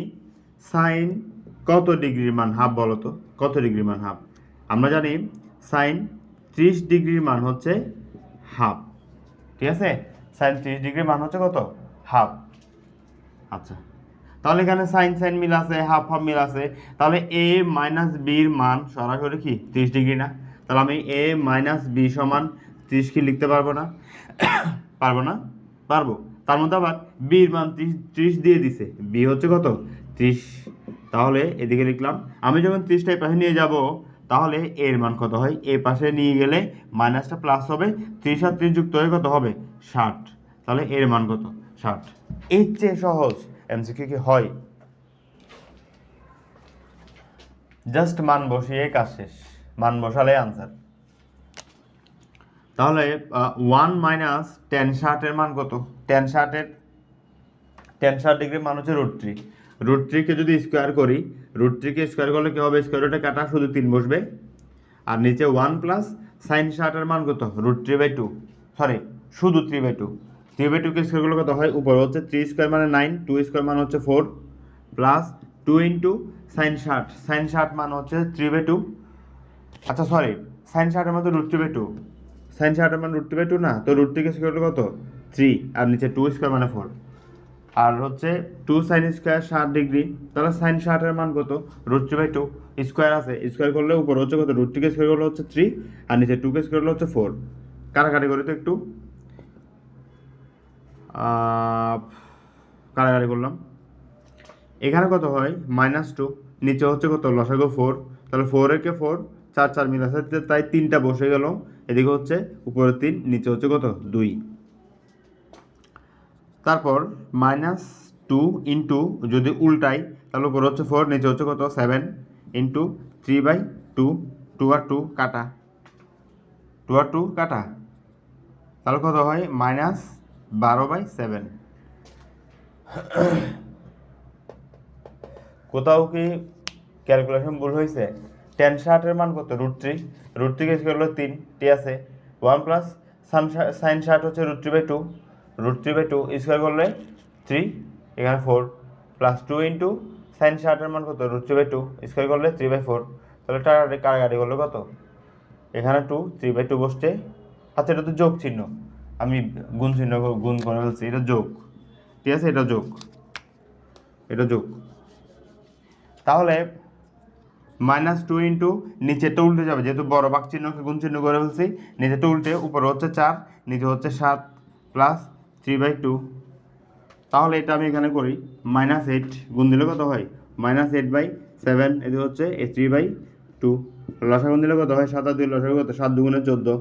সাইন কত ডিগ্রির মান হাফ? বলো তো, কত ডিগ্রির মান হাফ? আমরা জানি সাইন 30 ডিগ্রির মান হচ্ছে হাফ, ঠিক আছে? সাইন 30 ডিগ্রির মান হচ্ছে কত? হাফ। আচ্ছা, তাহলে এখানে সাইন মিল আছে, হাফ মিল আছে। তাহলে a মাইনাস বির মান সরাসরি কি 30 ডিগ্রি না? তাহলে আমি a মাইনাস বি সমান 30 কি লিখতে পারবো না? পারবো না? পারবো। তার মধ্যে আবার বির মান 30 দিয়ে দিছে, বি হচ্ছে কত? 30। তাহলে এদিকে লিখলাম, আমি যখন 30টাই পাশে নিয়ে যাব তাহলে এর মান কত হয়? এ পাশে নিয়ে গেলে মাইনাসটা প্লাস হবে, 30 আর 30 যুক্ত হয়ে কত হবে? 60। তাহলে এর মান কত? 60। এর চেয়ে সহজ এমসিকিউ কি হয়? জাস্ট মান বসিয়ে কাজ শেষ। মান বসালে আনসার। তাহলে 1 মাইনাস টেন ষাটের মান কত? টেন ষাট ডিগ্রির মান হচ্ছে √3। √3 যদি স্কোয়ার করি, √3 স্কোয়ার করলে কী হবে? স্কোয়ার রুটে কাটা শুধু 3 বসবে, আর নিচে 1 প্লাস সাইন 60-এর মান কত? √3/2, সরি শুধু 3/2। 3/2 স্কোয়ার করলে কত হয়? উপরে হচ্ছে 3 স্কোয়ার মানে 9, 2 স্কোয়ার মানে হচ্ছে 4, প্লাস 2 ইন্টু সাইন 60, সাইন 60 মান হচ্ছে 3/2। আচ্ছা সরি, সাইন 60-এর মধ্যে √3/2, সাইন 60-এর মান √3/2 না, তো √3 স্কোয়ার করলে কত? 3, আর নিচে 2 স্কোয়ার মানে 4, আর হচ্ছে 2 সাইন স্কোয়ার 60 ডিগ্রি, তাহলে সাইন 60-এর মান কত? √3/2। স্কোয়ার আছে, স্কোয়ার করলে উপরে হচ্ছে কত? √3 স্কোয়ার করলে হচ্ছে 3, আর নিচে 2 স্কোয়ার করলে হচ্ছে 4। কাটাকাটি করি তো একটু, কাটাকাটি করলাম। এখানে কত হয়? -2, নিচে হচ্ছে কত? লসাগু 4, তাহলে 4 একে 4, 4 4 মিল আছে, তাই 3টা বসে গেল। এদিকে হচ্ছে উপরে 3, নিচে হচ্ছে কত? 2। তারপর -2 ইন্টু যদি উল্টাই, তাহলে উপরে হচ্ছে 4, নিচে হচ্ছে কত? 7 ইন্টু 3/2, 2 আর 2 কাটা, 2 আর 2 কাটা, তাহলে কত হয়? -12/7। কোথাও কি ক্যালকুলেশন ভুল হয়েছে? টেন 60-এর মান কত? √3, √3 স্কোয়ার হলো 3, টি আছে 1 প্লাস সাইন 60 হচ্ছে √3/2, √3/2 স্কোয়ার করলে 3, এখানে 4, প্লাস 2 ইন্টু সাইন 60-এর মান কত? √3/2 স্কোয়ার করলে 3/4, তাহলে কাটাকাটি করলে কত? এখানে 2, 3/2 বসছে। আচ্ছা এটা তো যোগ চিহ্ন, আমি গুণ চিহ্ন গুণ করে ফেলছি, এটা যোগ, ঠিক আছে, এটা যোগ, এটা যোগ। তাহলে -2 ইন্টু নিচেরটা উল্টে যাবে, যেহেতু বড় বাক চিহ্নকে গুণ চিহ্ন করে ফেলছি, নিচেরটা উল্টে উপরে হচ্ছে 4, নিচে হচ্ছে 7, প্লাস 3/2। তাহলে এটা আমি এখানে করি, -8 গুণ দিলে কত হয়? -8/7, এদিকে হচ্ছে 3/2, লসাগু দিলে কত হয়? 7 আর 2 লসাগু কত? 7 2 14,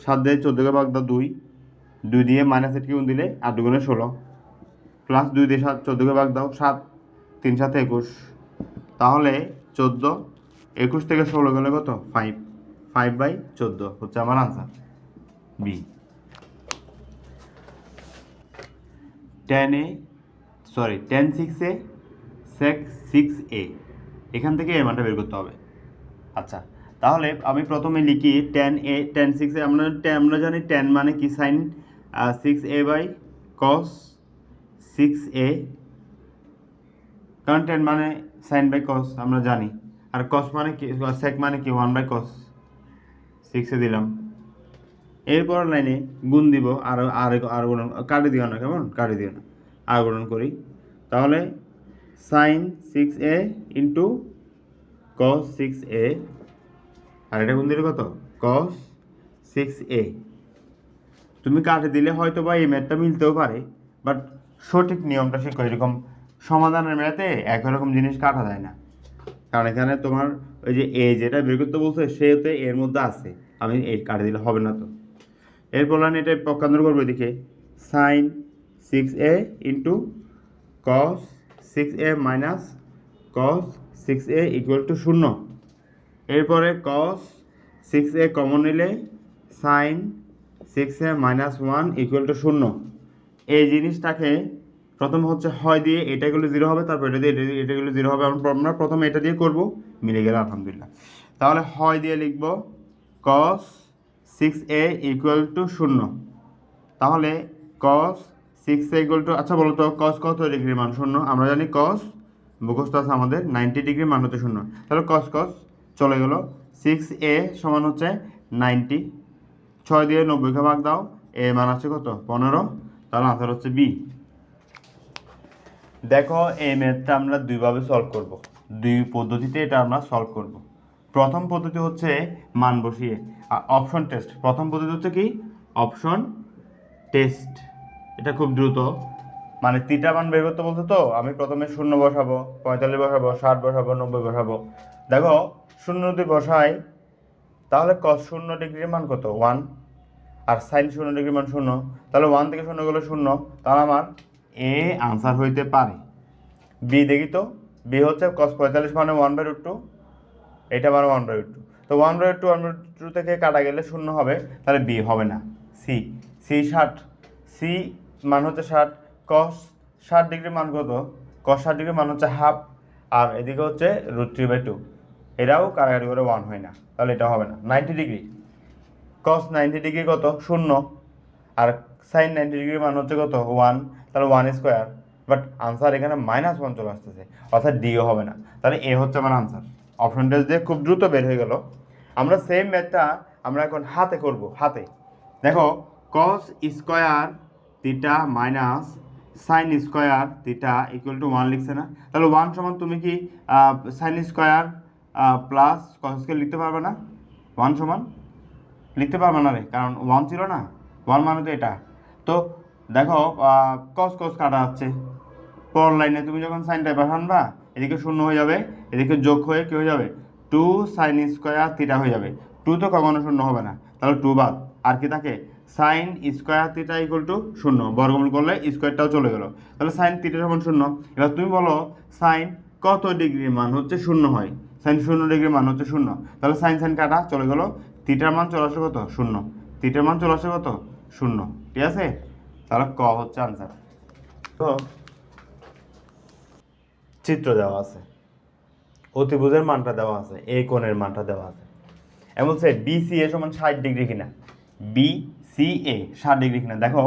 7 দিয়ে 14কে ভাগ দাও 2, 2 দিয়ে -8কে গুণ দিলে 8 2 16, প্লাস 2 দিয়ে 14কে ভাগ দাও 7, 3 7 21, তাহলে 14, 21 থেকে 16 গেলে কত? 5, 5/14 হচ্ছে আমার answer, B. 10 6a sec 6a, এখান থেকে এর মানটা বের করতে হবে। আচ্ছা, তাহলে আমি প্রথমে লিখি 10a, 10 6a, আমরা জানি 10 মানে কি? সাইন 6a/cos 6a, কারণ 10 মানে সাইন বাই কস আমরা জানি, আর কস মানে কি? সেক মানে কি? 1/cos 6 দিলাম। এরপর লাইনে গুণ দিব, আর গুণন কাটি দিও না, কেমন? কাটি দিও না, আর গুণন করি, তাহলে sign 6a into cos 6a, আর এটা গুণ দিলে কত? কস 6a। তুমি কাটে দিলে হয়তো বা এই ম্যাথটা মিলতেও পারে, বাট সঠিক নিয়মটা শিখো। এরকম সমাধানের ম্যাথে একই রকম জিনিস কাটা যায় না, কারণ এখানে তোমার ওই যে এ যেটা বের করতে বলছে সেতে এর মধ্যে আছে, আমি এই কাটে দিলে হবে না। তো এরপর আমি এটা পক্ষান্তর করবো, এদিকে sine 6a into cos 6a minus cos 6a equal to 0। এরপরে কস 6a কমন নিলে sine 6a minus 1 equal to 0। এই জিনিসটাকে প্রথম হচ্ছে হয় দিয়ে এটাগুলো 0 হবে, তারপর এটা দিয়ে এটাগুলো 0 হবে। আমরা প্রথমে এটা দিয়ে করব, মিলে গেল আলহামদুলিল্লাহ। তাহলে হয় দিয়ে লিখব কস 6a ইকুয়াল টু 0। তাহলে কস 6a ইকুয়াল টু, আচ্ছা বলো তো কস কত ডিগ্রির মান? 0। আমরা জানি কস মুখস্থ আছে আমাদের, 90 ডিগ্রির মান হচ্ছে 0। তাহলে কস কস চলে গেল, 6a সমান হচ্ছে 90, 6 দিয়ে 90কে ভাগ দাও, এ মান আছে কত? 15, তাহলে আনসার হচ্ছে বি। দেখো এই ম্যাথটা আমরা দুইভাবে সলভ করব, দুই পদ্ধতিতে এটা আমরা সলভ করব। প্রথম পদ্ধতি হচ্ছে মান বসিয়ে, আর অপশন টেস্ট। প্রথম পদ্ধতি হচ্ছে কি? Option test. এটা খুব দ্রুত, মানে 3টা মান বের করতে বলতে, তো আমি প্রথমে 0 বসাবো, 45 বসাবো, 60 বসাবো, 90 বসাবো। দেখো 0 যদি বসাই, তাহলে cos 0 ডিগ্রির মান কত? 1, আর সাইন 0 ডিগ্রির মান 0, তাহলে 1 থেকে 0 গেলে 0, তাহলে আমার এ আনসার হইতে পারে। বি দেখি তো, বি হচ্ছে cos 45 মানে 1/√2, এটা মানে 1/√2, তো 1/2 1/2 থেকে কাটা গেলে 0 হবে, তাহলে বি হবে না। সি, সি 60, সি মান হচ্ছে 60, cos 60 ডিগ্রি মান কত? cos 60 ডিগ্রি মান হচ্ছে হাফ, আর এদিকে হচ্ছে √3/2, এটাও কাটাকাটি করে 1 হয় না, তাহলে এটা হবে না। 90 ডিগ্রি, cos 90 ডিগ্রি কত? 0, আর sin 90 ডিগ্রি মান হচ্ছে কত? 1, তাহলে 1 স্কোয়ার, বাট আনসার এখানে -1 চলে আসতেছে, অর্থাৎ ডিও হবে না, তাহলে এ হচ্ছে আমার আনসার। অপশন টেস্ট দিয়ে খুব দ্রুত বের হয়ে গেল। আমরা সেম ম্যাথটা আমরা এখন হাতে করব। হাতে দেখো, cos square theta minus sine square theta equal to 1 লিখছে না? তাহলে 1 সমান তুমি কি sign square plus cos square লিখতে পারবে না? 1 সমান লিখতে পারবে না রে, কারণ 1 ছিল না, 1 মানে তো এটা। তো দেখো কস কস কাটা যাচ্ছে, পর লাইনে তুমি যখন সাইনটা পাঠানবা এদিকে 0 হয়ে যাবে, এদিকে যোগ হয়ে কী হয়ে যাবে? 2 সাইন স্কোয়ার থিটা হয়ে যাবে। 2 তো কখনো 0 হবে না, তাহলে 2 বাদ, আর কি থাকে? Sign square theta equal to 0, বর্গমূল করলে স্কোয়ারটাও চলে গেল, তাহলে সাইন থিটা সমান 0। এবার তুমি বলো সাইন কত ডিগ্রির মান হচ্ছে 0 হয়? সাইন 0 ডিগ্রির মান হচ্ছে 0, তাহলে সাইন সাইন কাটা চলে গেল, থিটার মান চলে আসে কত? 0, থিটার মান চলে আসে কত? 0, ঠিক আছে? তাহলে ক হচ্ছে আনসার। তো চিত্র দেওয়া আছে, অতিভুজের মানটা দেওয়া আছে, এই কোণের মানটা দেওয়া আছে, এমন বলছে BCA সমান 60 ডিগ্রি কিনা, BCA 60 ডিগ্রি কিনা। দেখো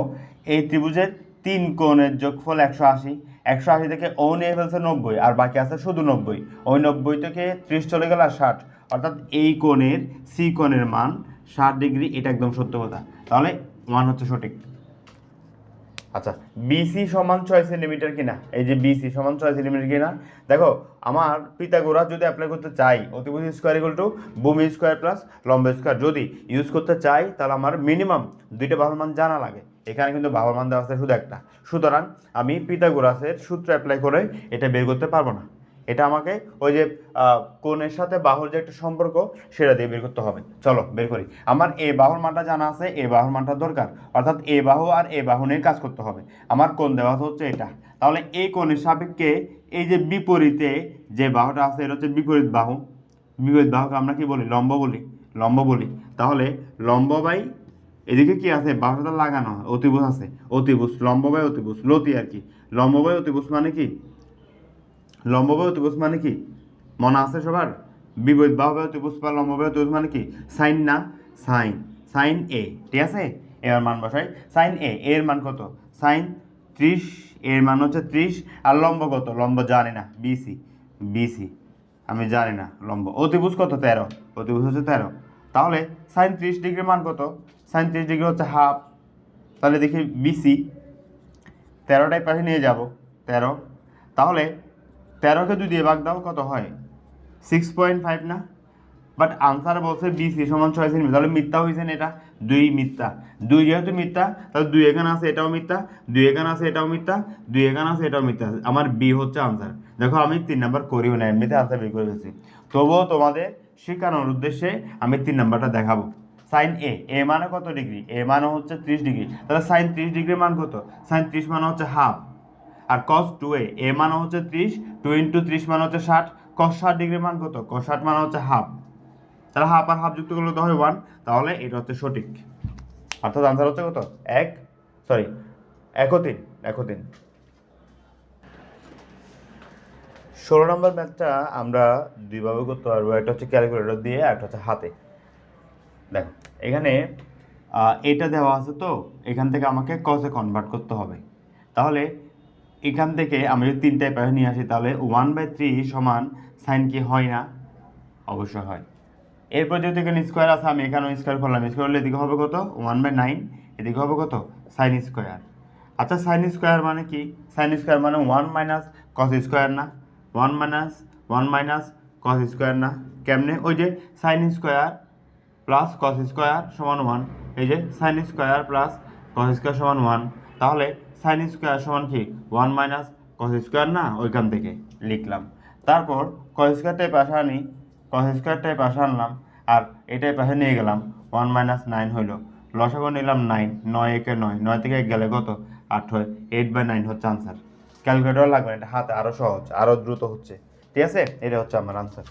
এই ত্রিভুজের 3 কোণের যোগফল 180, 180 থেকে ও নিয়ে ফেলছে 90, আর বাকি আছে শুধু 90, ওই 90 থেকে 30 চলে গেল আর 60, অর্থাৎ এই কোণের সি কোণের মান 60 ডিগ্রি, এটা একদম সত্য কথা, তাহলে মান হচ্ছে সঠিক। আচ্ছা, বিসি সমান 6 সেন্টিমিটার কিনা, এই যে বিসি সমান 6 সেন্টিমিটার কিনা। দেখো আমার পিথাগোরাস যদি অ্যাপ্লাই করতে চাই, অতিভুজ স্কোয়ার ইকুয়াল টু ভূমি স্কোয়ার প্লাস লম্ব স্কোয়ার যদি ইউজ করতে চাই, তাহলে আমার মিনিমাম 2টা বাহুর মান জানা লাগে। এখানে কিন্তু বাহুর মান দেওয়া আছে শুধু একটা, সুতরাং আমি পিথাগোরাসের সূত্র অ্যাপ্লাই করে এটা বের করতে পারবো না। এটা আমাকে ওই যে কোণের সাথে বাহুর যে একটা সম্পর্ক সেটা দিয়ে বের করতে হবে। চলো বের করি। আমার এ বাহুর মানটা জানা আছে, এ বাহুর মানটা দরকার, অর্থাৎ এ বাহু আর এ বাহু নিয়ে কাজ করতে হবে। আমার কোণ দেওয়া হচ্ছে এটা, তাহলে এই কোণের সাপেক্ষে এই যে বিপরীতে যে বাহুটা আছে এটা হচ্ছে বিপরীত বাহু, বিপরীত বাহুকে আমরা কি বলি? লম্ব বলি, লম্ব বলি। তাহলে লম্ব বাই এদিকে কি আছে? বাহুটা লাগানো অতিভুজ আছে, অতিভুজ, লম্ব বাই অতিভুজ, লতি আর কি। লম্ব বাই অতিভুজ মানে কি? লম্ব বাই অতিভুজ মানে কি মনে আছে সবার? বিপরীত বাহু বাই অতিভুজ বা লম্ব বাই অতিভুজ মানে কি? সাইন না? সাইন, সাইন এ, ঠিক আছে? এর মান বসাই, সাইন এ এর মান কত? সাইন 30, এর মান হচ্ছে 30, আর লম্ব কত? লম্ব জানি না, বিসি, বিসি আমি জানি না লম্ব। অতিভুজ কত? 13, অতিভুজ হচ্ছে 13, তাহলে সাইন 30 ডিগ্রির মান কত? সাইন 30 ডিগ্রি হচ্ছে হাফ, তাহলে দেখি বিসি 13টাই পাশে নিয়ে যাব, 13, তাহলে 13কে 2 দিয়ে ভাগ দাও, কত হয়? 6.5 না? বাট আনসার বলছে বিসি সমান 6 সেন্টিমিটার, তাহলে মিথ্যা হয়েছে না এটা? 2 মিথ্যা, 2 যেহেতু মিথ্যা তাহলে 2 এখানে আছে এটাও মিথ্যা, 2 এখানে আছে এটাও মিথ্যা, 2 এখানে আছে এটাও মিথ্যা, আমার বি হচ্ছে আনসার। দেখো আমি 3 নাম্বার করিও না, এমনিতে আনসার বের করে ফেলছি, তবুও তোমাদের শেখানোর উদ্দেশ্যে আমি 3 নাম্বারটা দেখাবো। সাইন এ, এ মানে কত ডিগ্রি? এ মানে হচ্ছে 30 ডিগ্রি, তাহলে সাইন 30 ডিগ্রির মান কত? সাইন 30 মানে হচ্ছে হাফ, আর cos 2a, এ মানে হচ্ছে 30, 2 ইন্টু 30 মানে হচ্ছে 60, cos 60 ডিগ্রির মান কত? cos 60 মানে হচ্ছে হাফ, তাহলে হাফ আর হাফ যুক্ত করলে তো হয় 1, তাহলে এটা হচ্ছে সঠিক। অর্থাৎ আনসার হচ্ছে কত? 1 3। 16 নম্বর ম্যাথটা আমরা দুইভাবে করতে পারবো, একটা হচ্ছে ক্যালকুলেটর দিয়ে, একটা হচ্ছে হাতে। দেখো এখানে এটা দেওয়া আছে, তো এখান থেকে আমাকে কসে কনভার্ট করতে হবে, তাহলে এখান থেকে আমি যদি 3টায় পাশে নিয়ে আসি, তাহলে 1/3 সমান সাইন কি হয় না? অবশ্যই হয়। এরপর যেহেতু এখানে স্কোয়ার আছে, আমি এখানেও স্কোয়ার করলাম, স্কোয়ার করলে এদিকে হবে কত? 1/9, এদিকে হবে কত? Sine square. আচ্ছা সাইন স্কোয়ার মানে কি? সাইন স্কোয়ার মানে 1 মাইনাস কস স্কোয়ার না? 1 মাইনাস কস স্কোয়ার না? কেমনে? ওই যে sine square plus cos square সমান 1, এই যে sine square plus cos square সমান 1, তাহলে সাইন স্কোয়ার সমান কি? 1 মাইনাস কস স্কোয়ার না? ওইখান থেকে লিখলাম। তারপর কস স্কোয়ারটাই পাশে আনি, কস স্কোয়ারটাই পাশে আনলাম, আর এটাই পাশে নিয়ে গেলাম, 1 মাইনাস 9 হইল, লসাগু নিলাম 9, 9 একে 9, 9 থেকে 1 গেলে কত? 8 হয়, 8/9 হচ্ছে আনসার। ক্যালকুলেটর লাগবে না, এটা হাতে আরও সহজ, আরও দ্রুত হচ্ছে, ঠিক আছে? এটা হচ্ছে আমার আনসার।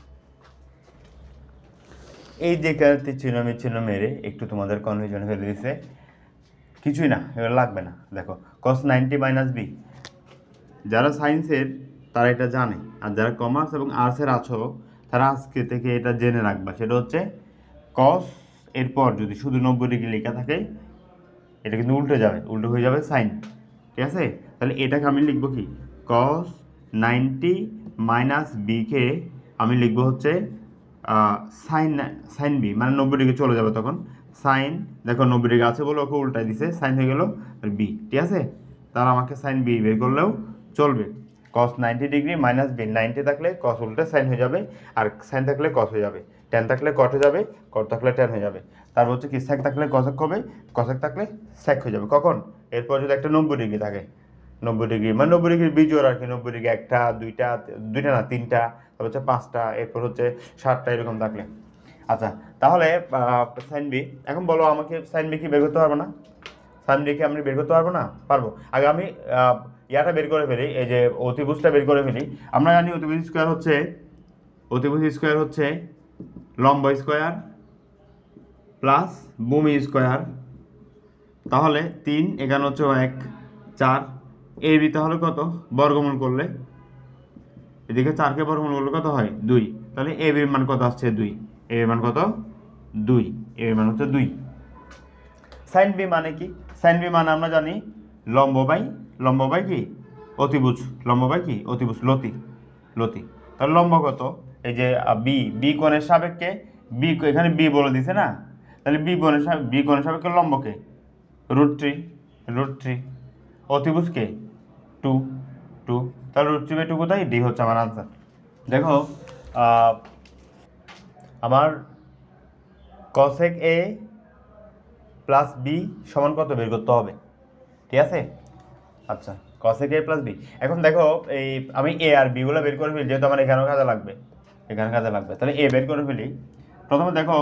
এই যে কারণে চিহ্ন মেরে একটু তোমাদের কনফিউশন ফেলে দিছে, কিছুই না, এবার লাগবে না। দেখো cos 90 মাইনাস বি, যারা সায়েন্সের তারা এটা জানে, আর যারা কমার্স এবং আর্টসের আছো তারা আজকে থেকে এটা জেনে রাখবা। সেটা হচ্ছে কস এরপর যদি শুধু 90 ডিগ্রি লেখা থাকে, এটা কিন্তু উল্টে যাবে, উল্টো হয়ে যাবে সাইন। ঠিক আছে, তাহলে এটাকে আমি লিখবো কি, কস 90 মাইনাস বিকে আমি লিখবো হচ্ছে সাইন সাইন বি, মানে 90 ডিগ্রি চলে যাবে তখন সাইন। দেখো 90 ডিগ্রি আছে বলে ওকে উল্টাই দিছে, সাইন হয়ে গেল বি। ঠিক আছে, তাহলে আমাকে সাইন বি বের করলেও চলবে। কস 90 ডিগ্রি মাইনাস বি, 90 থাকলে কস উল্টে সাইন হয়ে যাবে, আর সাইন থাকলে কস হয়ে যাবে, টেন থাকলে কট হয়ে যাবে, কট থাকলে টেন হয়ে যাবে। তারপর হচ্ছে কি, স্যাক থাকলে কসেক হবে, কসেক থাকলে স্যাক হয়ে যাবে। কখন? এরপর যদি একটা 90 ডিগ্রি থাকে, 90 ডিগ্রি মানে 90 ডিগ্রি বিজোড় আর কি, 90 ডিগ্রি একটা দুইটা, দুইটা না তিনটা, তারপর হচ্ছে পাঁচটা, এরপর হচ্ছে সাতটা, এরকম থাকলে। আচ্ছা, তাহলে সাইন বি, এখন বলো আমাকে সাইন বি কি বের করতে পারবো না? সাইন বি কি আমি বের করতে পারবো না? পারবো। আগে আমি ইয়াটা বের করে ফেলি, এই যে অতিভুজটা বের করে ফেলি। আমরা জানি অতিভুজ স্কোয়ার হচ্ছে লম্ব স্কোয়ার প্লাস ভূমি স্কোয়ার। তাহলে 3 এখানে হচ্ছে 1 4, এ বি তাহলে কত বর্গমূল করলে, এদিকে 4কে বর্গমূল করলে কত হয় 2, তাহলে এ বির মান কত আসছে 2, এ এর মান কত 2, এ এর মান হচ্ছে 2। সাইন বি মানে কি? সাইন বি মানে আমরা জানি লম্ব বাই কি অতিভুজ, লম্ব বাই কি অতিভুজ, লতি। তাহলে লম্ব কত, এই যে বি কোণের সাপেক্ষে, বি এখানে বি বলে দিছে না, তাহলে বি কোণের সাপেক্ষে লম্বকে √3, অতিভুজকে 2, তাহলে √3/2 কোথায়, ডি হচ্ছে আমার আনসার। দেখো আমার cosec a প্লাস বি সমান কত বের করতে হবে, ঠিক আছে? আচ্ছা, cosec a প্লাস বি। এখন দেখো এই আমি এ আর বি গুলো বের করে ফেলি, যেহেতু আমার এখানেও কাজে লাগবে, তাহলে এ বের করে ফেলি। প্রথমে দেখো,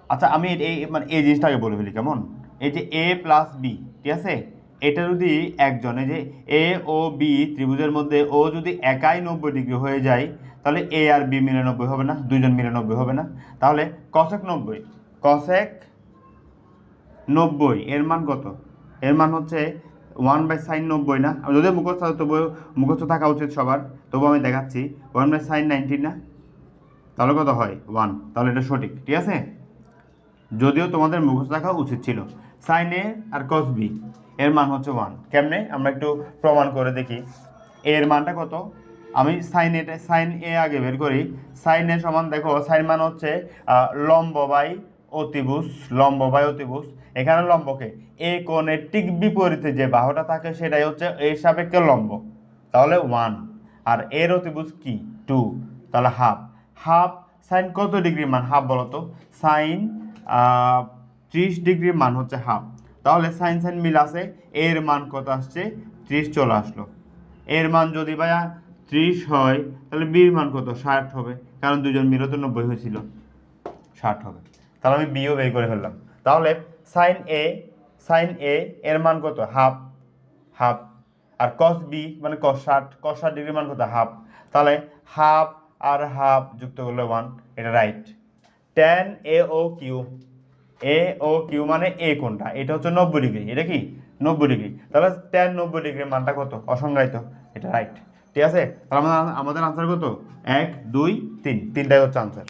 আচ্ছা আমি এই মানে এই জিনিসটাকে বলে ফেলি কেমন, এই যে এ প্লাস বি, ঠিক আছে, এটা যদি একজন, এই যে এ ও বি ত্রিভুজের মধ্যে ও যদি একাই 90 ডিগ্রি হয়ে যায়, তাহলে এ আর বি মিলে 90 হবে না, দুইজন মিলে 90 হবে না। তাহলে cosec 90 এর মান কত? এর মান হচ্ছে 1/sin 90 না, যদিও মুখস্থ থাকা উচিত সবার, তবু আমি দেখাচ্ছি 1/sin 90 না, তাহলে কত হয় 1, তাহলে এটা সঠিক। ঠিক আছে, যদিও তোমাদের মুখস্থ রাখা উচিত ছিল। সাইন এ আর কস বি এর মান হচ্ছে 1, কেমনে আমরা একটু প্রমাণ করে দেখি। এর মানটা কত, আমি সাইন এ আগে বের করি। সাইন এ সমান, দেখো সাইন মান হচ্ছে লম্ব বাই অতিভুজ। এখানে লম্বকে এ কোণের ঠিক বিপরীতে যে বাহুটা থাকে সেটাই হচ্ছে এর সাপেক্ষে লম্ব, তাহলে 1, আর এর অতিভুজ কি 2, তাহলে হাফ সাইন কত ডিগ্রির মান হাফ বলো তো, সাইন 30 ডিগ্রির মান হচ্ছে হাফ। তাহলে সাইন মিল আছে, এর মান কত আসছে 30 চলে আসলো। এর মান যদি ভাইয়া 30 হয়, তাহলে বির মান কত 60 হবে, কারণ দুজন মিলে তো 90 হয়েছিল, 60 হবে। তাহলে আমি বিও বের করে ফেললাম। তাহলে সাইন এ এর মান কত হাফ, আর কস বি মানে কস 60 ডিগ্রির মান কত হাফ, তাহলে হাফ আর হাফ যুক্ত করলে 1, এটা রাইট। ট্যান এ ও কিউ মানে এ কোনটা, এটা হচ্ছে 90 ডিগ্রি, এটা কি 90 ডিগ্রি, তাহলে ট্যান 90 ডিগ্রির মানটা কত, অসংজ্ঞায়িত, এটা রাইট। ঠিক আছে, তাহলে আমাদের আনসার কত 1 2 3, তিনটাই হচ্ছে আনসার।